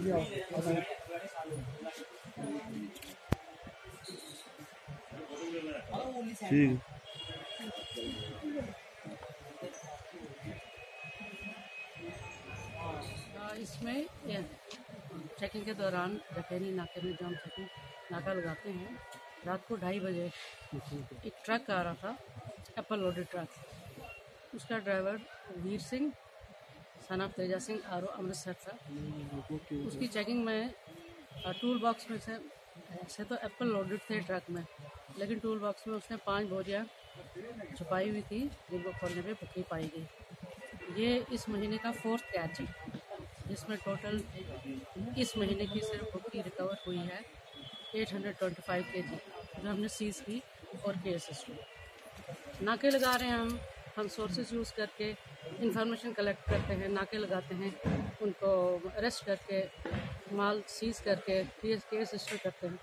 ठीक। इसमें चेकिंग के दौरान रखेनी नाके में जब हम चेकिंग नाका लगाते हैं, रात को 2:30 बजे एक ट्रक आ रहा था, एप्पल लोडेड ट्रक। उसका driver Veer Singh son of Teja Singh आरो अमृतसर था। उसकी चेकिंग में टूल बॉक्स में से ऐसे तो एप्पल लोडेड थे ट्रक में, लेकिन टूल बॉक्स में उसने 5 बोरियां छुपाई हुई थी जिनको खोलने पे भुक्की पाई गई। ये इस महीने का 4th कैच है, जिसमें टोटल इस महीने की सिर्फ भुक्की रिकवर हुई है 825 kg, जो हमने सीज की और केसेस हुए। नाके लगा रहे हैं हम सोर्सेज यूज़ करके इंफॉर्मेशन कलेक्ट करते हैं, नाके लगाते हैं, उनको अरेस्ट करके माल सीज करके केस रजिस्टर करते हैं।